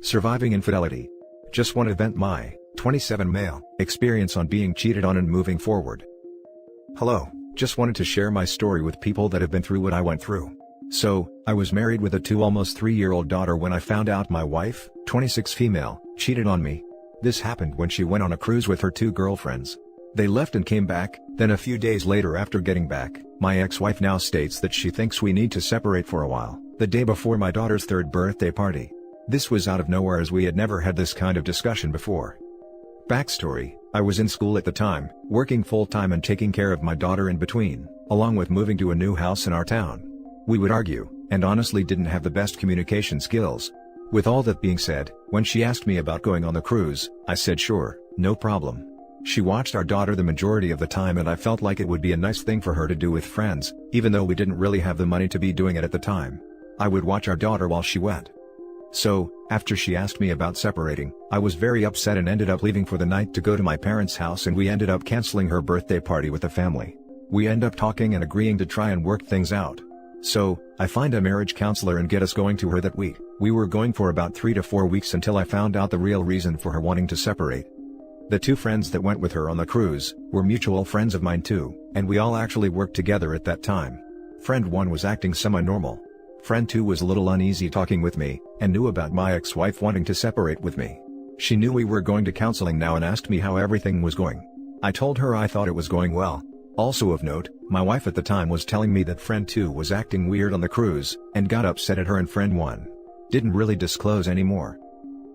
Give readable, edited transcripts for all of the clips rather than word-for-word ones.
Surviving infidelity. Just want to vent my 27 male experience on being cheated on and moving forward. Hello, just wanted to share my story with people that have been through what I went through. So, I was married with a almost 3-year-old daughter when I found out my wife, 26 female, cheated on me. This happened when she went on a cruise with her 2 girlfriends. They left and came back, then a few days later after getting back, my ex-wife now states that she thinks we need to separate for a while, the day before my daughter's 3rd birthday party. This was out of nowhere as we had never had this kind of discussion before. Backstory: I was in school at the time, working full-time and taking care of my daughter in between, along with moving to a new house in our town. We would argue, and honestly didn't have the best communication skills. With all that being said, when she asked me about going on the cruise, I said sure, no problem. She watched our daughter the majority of the time and I felt like it would be a nice thing for her to do with friends, even though we didn't really have the money to be doing it at the time. I would watch our daughter while she went. So, after she asked me about separating, I was very upset and ended up leaving for the night to go to my parents' house, and we ended up canceling her birthday party with the family. We end up talking and agreeing to try and work things out. So, I find a marriage counselor and get us going to her that week. We were going for about 3 to 4 weeks until I found out the real reason for her wanting to separate. The 2 friends that went with her on the cruise were mutual friends of mine too, and we all actually worked together at that time. Friend 1 was acting semi-normal. Friend 2 was a little uneasy talking with me, and knew about my ex-wife wanting to separate with me. She knew we were going to counseling now and asked me how everything was going. I told her I thought it was going well. Also of note, my wife at the time was telling me that friend 2 was acting weird on the cruise, and got upset at her, and friend 1 didn't really disclose anymore.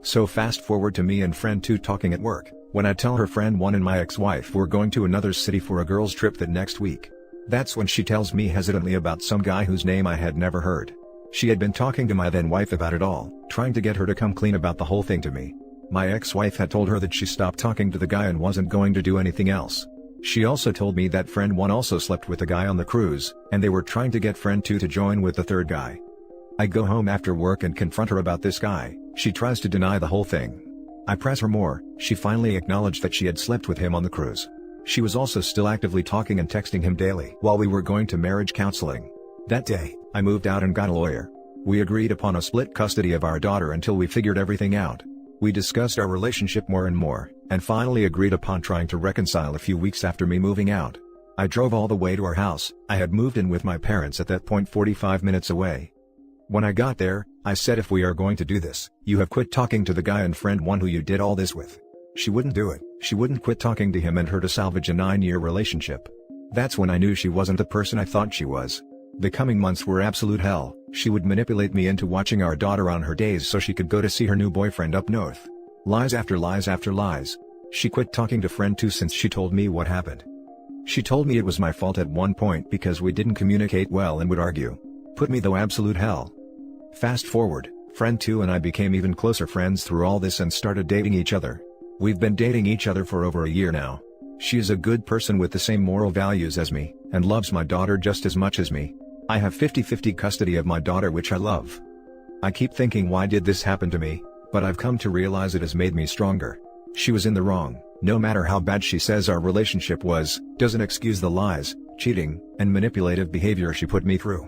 So fast forward to me and friend 2 talking at work, when I tell her friend 1 and my ex-wife were going to another city for a girls' trip that next week. That's when she tells me hesitantly about some guy whose name I had never heard. She had been talking to my then wife about it all, trying to get her to come clean about the whole thing to me. My ex-wife had told her that she stopped talking to the guy and wasn't going to do anything else. She also told me that friend 1 also slept with a guy on the cruise, and they were trying to get friend 2 to join with the 3rd guy. I go home after work and confront her about this guy. She tries to deny the whole thing. I press her more. She finally acknowledged that she had slept with him on the cruise. She was also still actively talking and texting him daily while we were going to marriage counseling. That day, I moved out and got a lawyer. We agreed upon a split custody of our daughter until we figured everything out. We discussed our relationship more and more, and finally agreed upon trying to reconcile a few weeks after me moving out. I drove all the way to our house. I had moved in with my parents at that point 45 minutes away. When I got there, I said, if we are going to do this, you have quit talking to the guy and friend 1 who you did all this with. She wouldn't do it. She wouldn't quit talking to him and her to salvage a 9-year relationship. That's when I knew she wasn't the person I thought she was. The coming months were absolute hell. She would manipulate me into watching our daughter on her days so she could go to see her new boyfriend up north. Lies after lies after lies. She quit talking to friend 2 since she told me what happened. She told me it was my fault at one point because we didn't communicate well and would argue. Put me through absolute hell. Fast forward, friend 2 and I became even closer friends through all this and started dating each other. We've been dating each other for over a year now. She is a good person with the same moral values as me, and loves my daughter just as much as me. I have 50-50 custody of my daughter, which I love. I keep thinking, why did this happen to me? But I've come to realize it has made me stronger. She was in the wrong. No matter how bad she says our relationship was, doesn't excuse the lies, cheating, and manipulative behavior she put me through.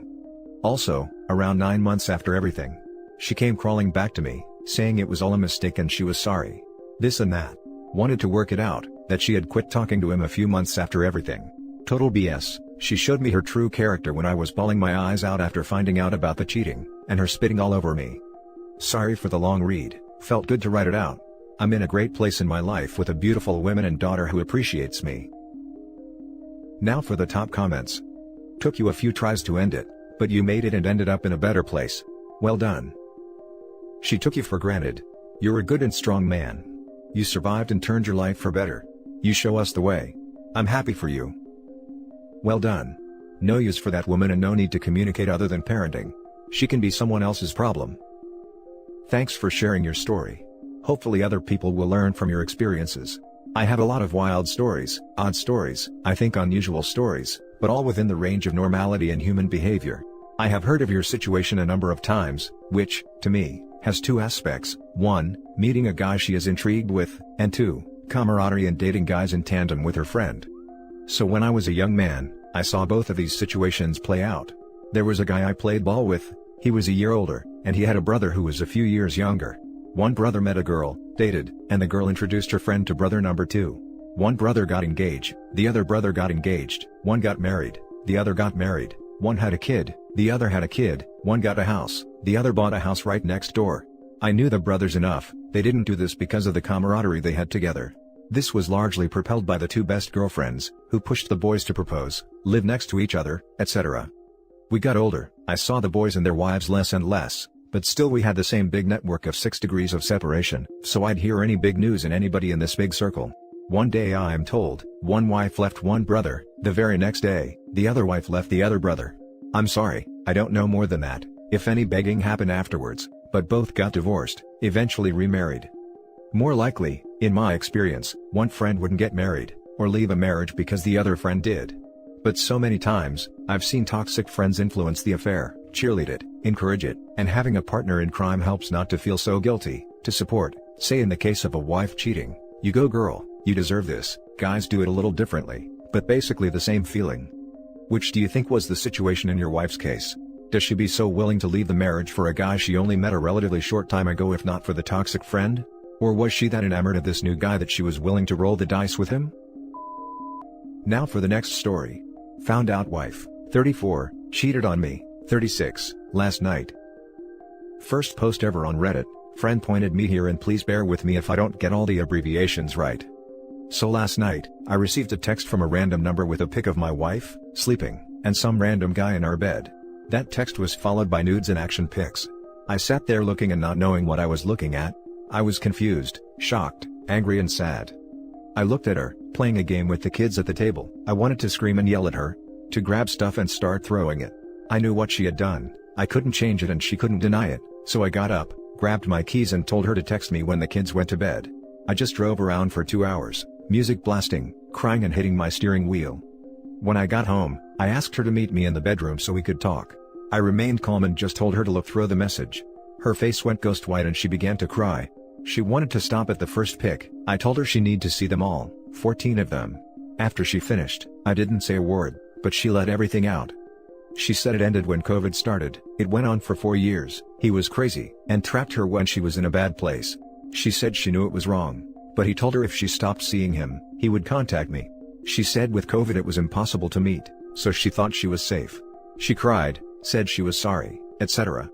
Also, around 9 months after everything, she came crawling back to me, saying it was all a mistake and she was sorry. This and that. Wanted to work it out, that she had quit talking to him a few months after everything. Total BS. She showed me her true character when I was bawling my eyes out after finding out about the cheating, and her spitting all over me. Sorry for the long read, felt good to write it out. I'm in a great place in my life with a beautiful woman and daughter who appreciates me. Now for the top comments. Took you a few tries to end it, but you made it and ended up in a better place. Well done. She took you for granted. You're a good and strong man. You survived and turned your life for better. You show us the way. I'm happy for you. Well done. No use for that woman and no need to communicate other than parenting. She can be someone else's problem. Thanks for sharing your story. Hopefully other people will learn from your experiences. I have a lot of wild stories, odd stories, I think unusual stories, but all within the range of normality and human behavior. I have heard of your situation a number of times, which, to me, has 2 aspects: 1, meeting a guy she is intrigued with, and 2, camaraderie and dating guys in tandem with her friend. So when I was a young man, I saw both of these situations play out. There was a guy I played ball with. He was a year older, and he had a brother who was a few years younger. One brother met a girl, dated, and the girl introduced her friend to brother number 2. One brother got engaged, the other brother got engaged, one got married, the other got married, one had a kid, the other had a kid, one got a house, the other bought a house right next door. I knew the brothers enough, they didn't do this because of the camaraderie they had together. This was largely propelled by the 2 best girlfriends, who pushed the boys to propose, live next to each other, etc. We got older, I saw the boys and their wives less and less, but still we had the same big network of 6 degrees of separation, so I'd hear any big news and anybody in this big circle. One day I am told, one wife left one brother, the very next day, the other wife left the other brother. I'm sorry, I don't know more than that, if any begging happened afterwards, but both got divorced, eventually remarried. More likely, in my experience, one friend wouldn't get married, or leave a marriage because the other friend did. But so many times, I've seen toxic friends influence the affair, cheerlead it, encourage it, and having a partner in crime helps not to feel so guilty, to support, say in the case of a wife cheating, you go girl, you deserve this. Guys do it a little differently, but basically the same feeling. Which do you think was the situation in your wife's case? Does she be so willing to leave the marriage for a guy she only met a relatively short time ago if not for the toxic friend? Or was she that enamored of this new guy that she was willing to roll the dice with him? Now for the next story. Found out wife, 34, cheated on me, 36, last night. First post ever on Reddit, friend pointed me here and please bear with me if I don't get all the abbreviations right. So last night, I received a text from a random number with a pic of my wife, sleeping, and some random guy in our bed. That text was followed by nudes and action pics. I sat there looking and not knowing what I was looking at. I was confused, shocked, angry and sad. I looked at her, playing a game with the kids at the table. I wanted to scream and yell at her, to grab stuff and start throwing it. I knew what she had done, I couldn't change it and she couldn't deny it, so I got up, grabbed my keys and told her to text me when the kids went to bed. I just drove around for 2 hours, music blasting, crying and hitting my steering wheel. When I got home, I asked her to meet me in the bedroom so we could talk. I remained calm and just told her to look through the message. Her face went ghost white and she began to cry. She wanted to stop at the first pic. I told her she need to see them all, 14 of them. After she finished, I didn't say a word, but she let everything out. She said it ended when COVID started, it went on for 4 years, he was crazy, and trapped her when she was in a bad place. She said she knew it was wrong, but he told her if she stopped seeing him, he would contact me. She said with COVID it was impossible to meet, so she thought she was safe. She cried, said she was sorry, etc.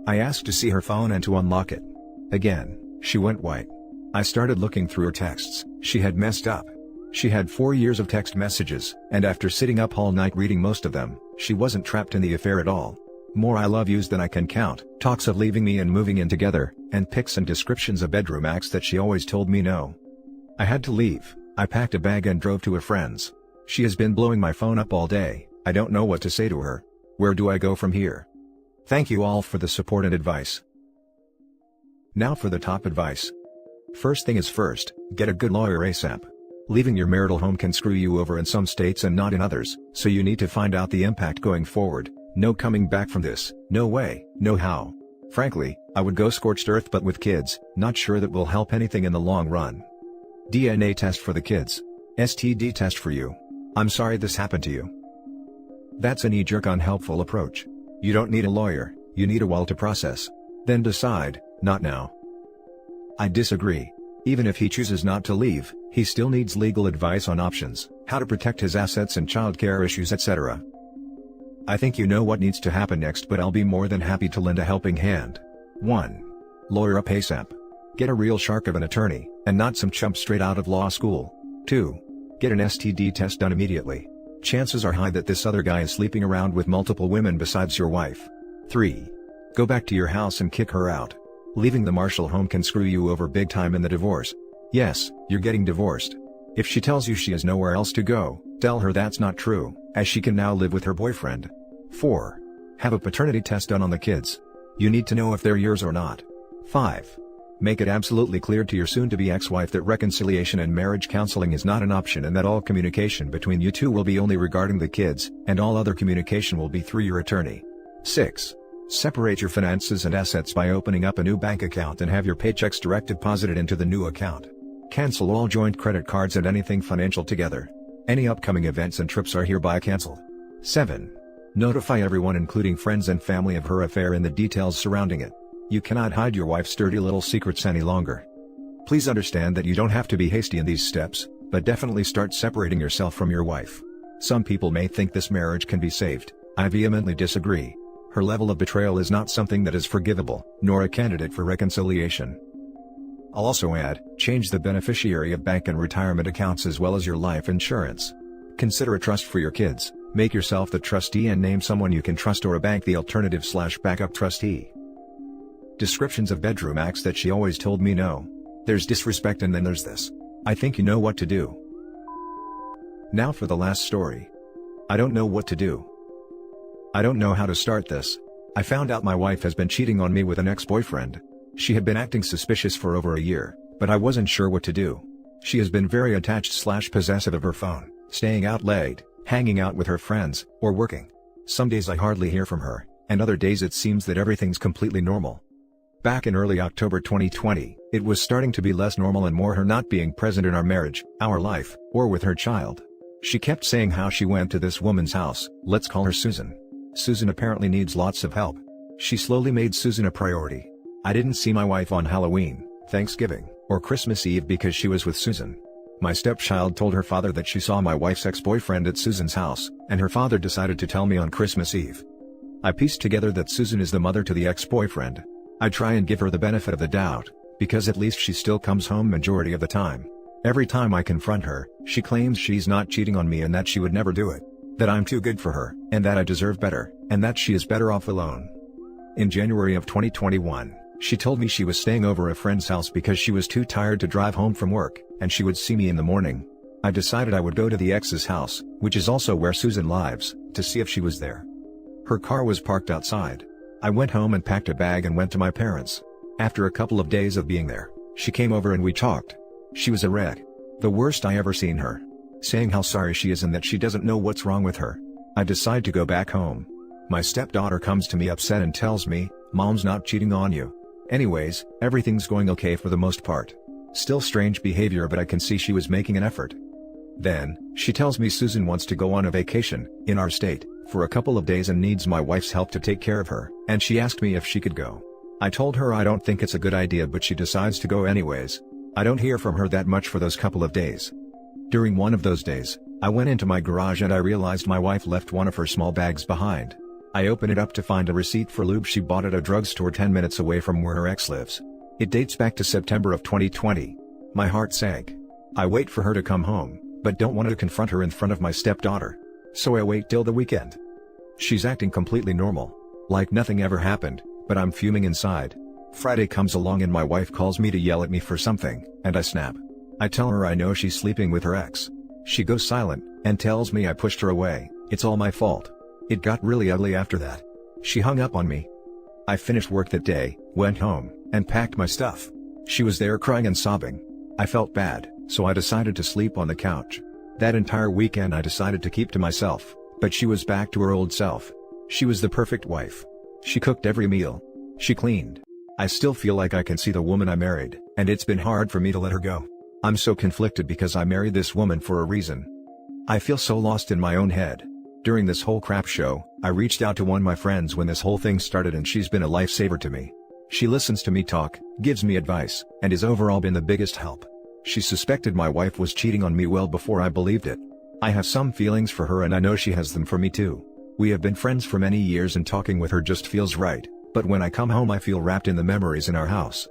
I asked to see her phone and to unlock it. Again, she went white. I started looking through her texts. She had messed up. She had 4 years of text messages, and after sitting up all night reading most of them, she wasn't trapped in the affair at all. More I love yous than I can count, talks of leaving me and moving in together, and pics and descriptions of bedroom acts that she always told me no. I had to leave. I packed a bag and drove to a friend's. She has been blowing my phone up all day. I don't know what to say to her. Where do I go from here? Thank you all for the support and advice. Now for the top advice. First thing is first, get a good lawyer ASAP. Leaving your marital home can screw you over in some states and not in others, so you need to find out the impact going forward. No coming back from this, no way, no how. Frankly, I would go scorched earth but with kids, not sure that will help anything in the long run. DNA test for the kids. STD test for you. I'm sorry this happened to you. That's a knee-jerk unhelpful approach. You don't need a lawyer, you need a while to process. Then decide, not now. I disagree. Even if he chooses not to leave, he still needs legal advice on options, how to protect his assets and childcare issues, etc. I think you know what needs to happen next, but I'll be more than happy to lend a helping hand. 1. Lawyer up ASAP. Get a real shark of an attorney, and not some chump straight out of law school. 2. Get an STD test done immediately. Chances are high that this other guy is sleeping around with multiple women besides your wife. 3. Go back to your house and kick her out. Leaving the Marshall home can screw you over big time in the divorce. Yes, you're getting divorced. If she tells you she has nowhere else to go, tell her that's not true, as she can now live with her boyfriend. 4. Have a paternity test done on the kids. You need to know if they're yours or not. 5. Make it absolutely clear to your soon-to-be ex-wife that reconciliation and marriage counseling is not an option and that all communication between you two will be only regarding the kids, and all other communication will be through your attorney. 6. Separate your finances and assets by opening up a new bank account and have your paychecks direct deposited into the new account. Cancel all joint credit cards and anything financial together. Any upcoming events and trips are hereby canceled. 7. Notify everyone including friends and family of her affair and the details surrounding it. You cannot hide your wife's dirty little secrets any longer. Please understand that you don't have to be hasty in these steps, but definitely start separating yourself from your wife. Some people may think this marriage can be saved. I vehemently disagree. Her level of betrayal is not something that is forgivable, nor a candidate for reconciliation. I'll also add, change the beneficiary of bank and retirement accounts as well as your life insurance. Consider a trust for your kids, make yourself the trustee and name someone you can trust or a bank the alternative/backup trustee. Descriptions of bedroom acts that she always told me no. There's disrespect and then there's this. I think you know what to do. Now for the last story. I don't know what to do. I don't know how to start this. I found out my wife has been cheating on me with an ex-boyfriend. She had been acting suspicious for over a year, but I wasn't sure what to do. She has been very attached/possessive of her phone, staying out late, hanging out with her friends, or working. Some days I hardly hear from her, and other days it seems that everything's completely normal. Back in early October 2020, it was starting to be less normal and more her not being present in our marriage, our life, or with her child. She kept saying how she went to this woman's house, let's call her Susan. Susan apparently needs lots of help. She slowly made Susan a priority. I didn't see my wife on Halloween, Thanksgiving, or Christmas Eve because she was with Susan. My stepchild told her father that she saw my wife's ex-boyfriend at Susan's house, and her father decided to tell me on Christmas Eve. I pieced together that Susan is the mother to the ex-boyfriend. I try and give her the benefit of the doubt, because at least she still comes home majority of the time. Every time I confront her, she claims she's not cheating on me and that she would never do it. That I'm too good for her, and that I deserve better, and that she is better off alone. In January of 2021, she told me she was staying over a friend's house because she was too tired to drive home from work, and she would see me in the morning. I decided I would go to the ex's house, which is also where Susan lives, to see if she was there. Her car was parked outside. I went home and packed a bag and went to my parents. After a couple of days of being there, she came over and we talked. She was a wreck. The worst I ever seen her. Saying how sorry she is and that she doesn't know what's wrong with her. I decide to go back home. My stepdaughter comes to me upset and tells me, "Mom's not cheating on you." Anyways, everything's going okay for the most part. Still strange behavior, but I can see she was making an effort. Then, she tells me Susan wants to go on a vacation, in our state, for a couple of days and needs my wife's help to take care of her, and she asked me if she could go. I told her I don't think it's a good idea, but she decides to go anyways. I don't hear from her that much for those couple of days. During one of those days, I went into my garage and I realized my wife left one of her small bags behind. I open it up to find a receipt for lube she bought at a drugstore 10 minutes away from where her ex lives. It dates back to September of 2020. My heart sank. I wait for her to come home, but don't want to confront her in front of my stepdaughter. So I wait till the weekend. She's acting completely normal, like nothing ever happened, but I'm fuming inside. Friday comes along and my wife calls me to yell at me for something, and I snap. I tell her I know she's sleeping with her ex. She goes silent, and tells me I pushed her away. It's all my fault. It got really ugly after that. She hung up on me. I finished work that day, went home, and packed my stuff. She was there crying and sobbing. I felt bad, so I decided to sleep on the couch. That entire weekend I decided to keep to myself, but she was back to her old self. She was the perfect wife. She cooked every meal. She cleaned. I still feel like I can see the woman I married, and it's been hard for me to let her go. I'm so conflicted because I married this woman for a reason. I feel so lost in my own head. During this whole crap show, I reached out to one of my friends when this whole thing started, and she's been a lifesaver to me. She listens to me talk, gives me advice, and has overall been the biggest help. She suspected my wife was cheating on me well before I believed it. I have some feelings for her and I know she has them for me too. We have been friends for many years and talking with her just feels right, but when I come home I feel wrapped in the memories in our house.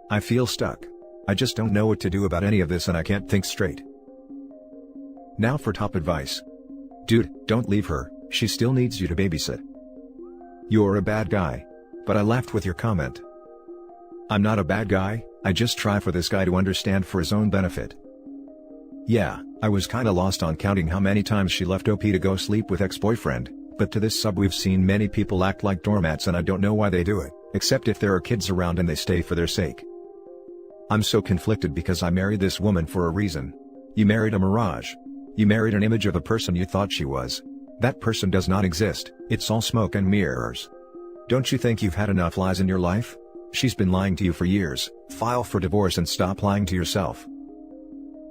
I feel stuck. I just don't know what to do about any of this and I can't think straight. Now for top advice. Dude, don't leave her, she still needs you to babysit. You're a bad guy. But I laughed with your comment. I'm not a bad guy, I just try for this guy to understand for his own benefit. Yeah, I was kinda lost on counting how many times she left OP to go sleep with ex-boyfriend, but to this sub we've seen many people act like doormats and I don't know why they do it, except if there are kids around and they stay for their sake. I'm so conflicted because I married this woman for a reason. You married a mirage. You married an image of a person you thought she was. That person does not exist, it's all smoke and mirrors. Don't you think you've had enough lies in your life? She's been lying to you for years. File for divorce and stop lying to yourself.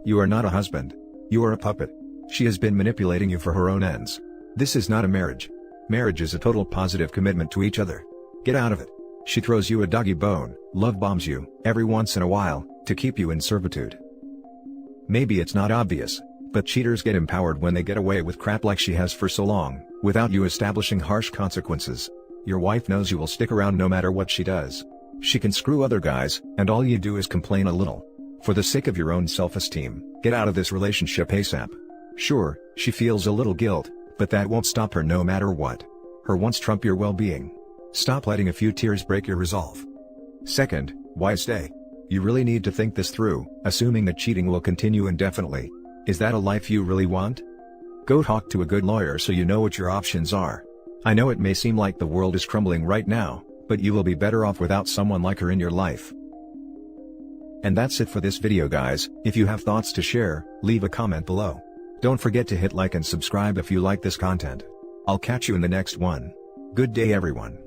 You are not a husband. You are a puppet. She has been manipulating you for her own ends. This is not a marriage. Marriage is a total positive commitment to each other. Get out of it. She throws you a doggy bone, love bombs you, every once in a while, to keep you in servitude. Maybe it's not obvious, but cheaters get empowered when they get away with crap like she has for so long, without you establishing harsh consequences. Your wife knows you will stick around no matter what she does. She can screw other guys, and all you do is complain a little. For the sake of your own self-esteem, get out of this relationship ASAP. Sure, she feels a little guilt, but that won't stop her no matter what. Her wants trump your well-being. Stop letting a few tears break your resolve. Second, why stay? You really need to think this through, assuming that cheating will continue indefinitely. Is that a life you really want? Go talk to a good lawyer so you know what your options are. I know it may seem like the world is crumbling right now, but you will be better off without someone like her in your life. And that's it for this video, guys. If you have thoughts to share, leave a comment below. Don't forget to hit like and subscribe if you like this content. I'll catch you in the next one. Good day everyone.